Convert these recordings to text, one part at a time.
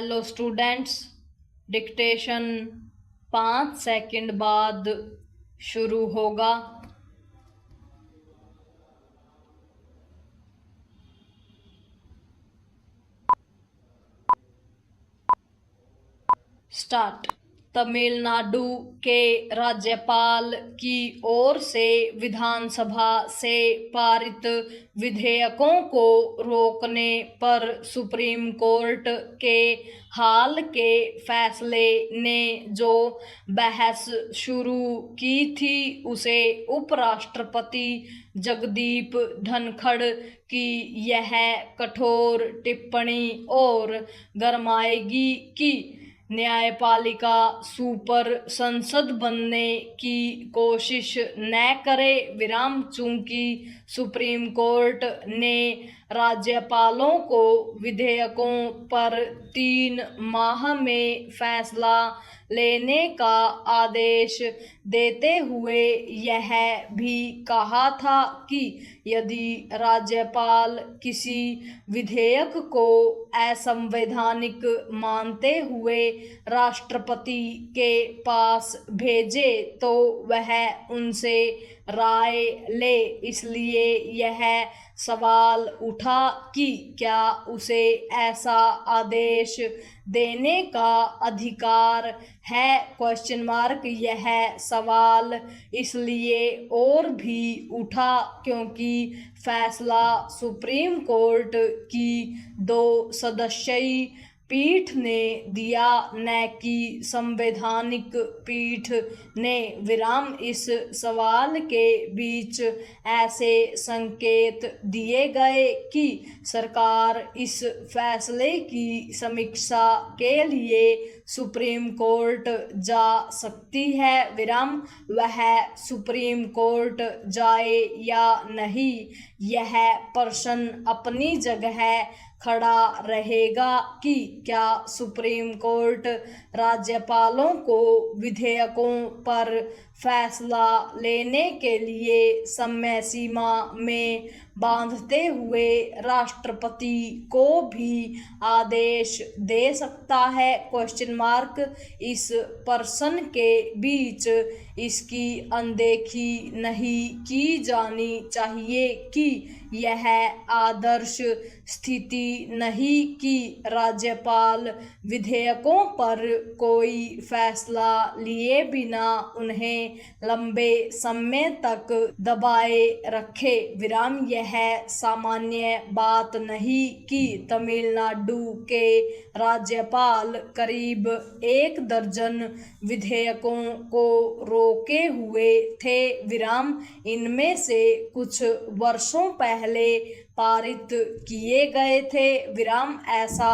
Hello students, dictation 5 second बाद शुरू होगा। स्टार्ट। तमिलनाडु के राज्यपाल की ओर से विधानसभा से पारित विधेयकों को रोकने पर सुप्रीम कोर्ट के हाल के फैसले ने जो बहस शुरू की थी उसे उपराष्ट्रपति जगदीप धनखड़ की यह कठोर टिप्पणी और गरमाएगी कि न्यायपालिका सुपर संसद बनने की कोशिश न करे। चूंकि सुप्रीम कोर्ट ने राज्यपालों को विधेयकों पर 3 माह में फैसला लेने का आदेश देते हुए यह भी कहा था कि यदि राज्यपाल किसी विधेयक को असंवैधानिक मानते हुए राष्ट्रपति के पास भेजे तो वह उनसे राय ले। इसलिए यह सवाल उठा कि क्या उसे ऐसा आदेश देने का अधिकार है। यह सवाल इसलिए और भी उठा क्योंकि फैसला सुप्रीम कोर्ट की 2 सदस्यीय पीठ ने दिया, न कि संवैधानिक पीठ ने। इस सवाल के बीच ऐसे संकेत दिए गए कि सरकार इस फैसले की समीक्षा के लिए सुप्रीम कोर्ट जा सकती है। वह सुप्रीम कोर्ट जाए या नहीं, यह प्रश्न अपनी जगह खड़ा रहेगा कि क्या सुप्रीम कोर्ट राज्यपालों को विधेयकों पर फैसला लेने के लिए समय सीमा में बांधते हुए राष्ट्रपति को भी आदेश दे सकता है। इस प्रश्न के बीच इसकी अनदेखी नहीं की जानी चाहिए कि यह आदर्श स्थिति नहीं कि राज्यपाल विधेयकों पर कोई फैसला लिए बिना उन्हें लंबे समय तक दबाए रखे। यह सामान्य बात नहीं कि तमिलनाडु के राज्यपाल करीब 1 दर्जन विधेयकों को रोके हुए थे। इनमें से कुछ वर्षों पहले पारित किए गए थे। ऐसा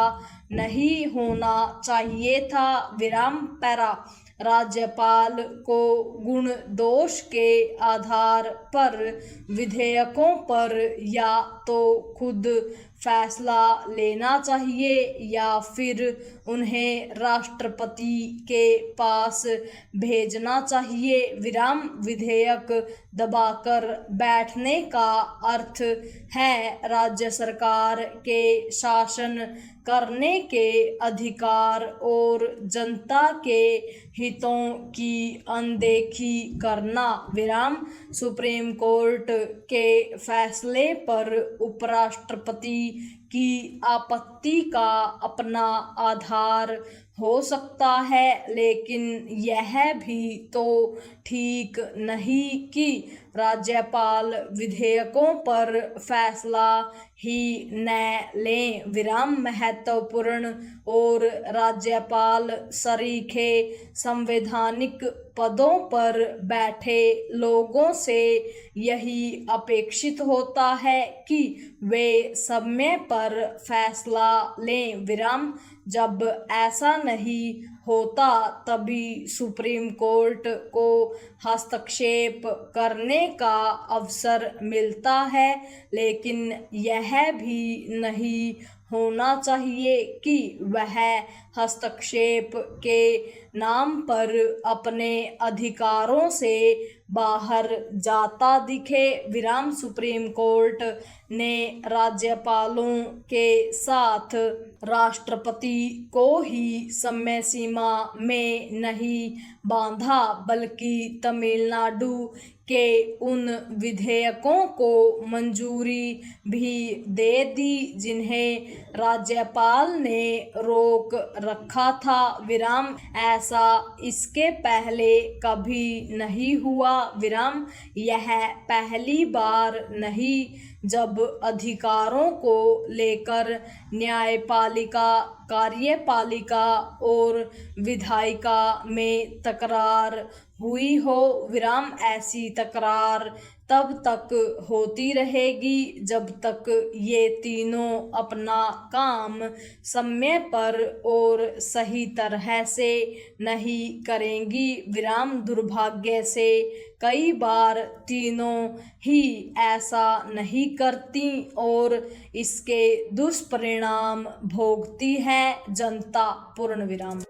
नहीं होना चाहिए था। पैरा राज्यपाल को गुण दोष के आधार पर विधेयकों पर या तो खुद फैसला लेना चाहिए या फिर उन्हें राष्ट्रपति के पास भेजना चाहिए। विधेयक दबाकर बैठने का अर्थ है राज्य सरकार के शासन करने के अधिकार और जनता के हितों की अनदेखी करना। सुप्रीम कोर्ट के फैसले पर उपराष्ट्रपति की आपत्ति का अपना आधार हो सकता है, लेकिन यह भी तो ठीक नहीं कि राज्यपाल विधेयकों पर फैसला ही न लें। महत्वपूर्ण और राज्यपाल सरीखे संवैधानिक पदों पर बैठे लोगों से यही अपेक्षित होता है कि वे समय पर फैसला लें। जब ऐसा नहीं होता तभी सुप्रीम कोर्ट को हस्तक्षेप करने का अवसर मिलता है, लेकिन यह भी नहीं होना चाहिए कि वह हस्तक्षेप के नाम पर अपने अधिकारों से बाहर जाता दिखे। सुप्रीम कोर्ट ने राज्यपालों के साथ राष्ट्रपति को ही समय सीमा में नहीं बांधा, बल्कि तमिलनाडु के उन विधेयकों को मंजूरी भी दे दी जिन्हें राज्यपाल ने रोक रखा था। विराम ऐसा इसके पहले कभी नहीं हुआ। विराम यह पहली बार नहीं जब अधिकारों को लेकर न्यायपालिका, कार्यपालिका और विधायिका में तकरार हुई हो। विराम ऐसी तकरार तब तक होती रहेगी जब तक ये तीनों अपना काम समय पर और सही तरह से नहीं करेंगी। विराम दुर्भाग्य से कई बार तीनों ही ऐसा नहीं करती और इसके दुष्परिणाम भोगती है जनता। पूर्ण विराम।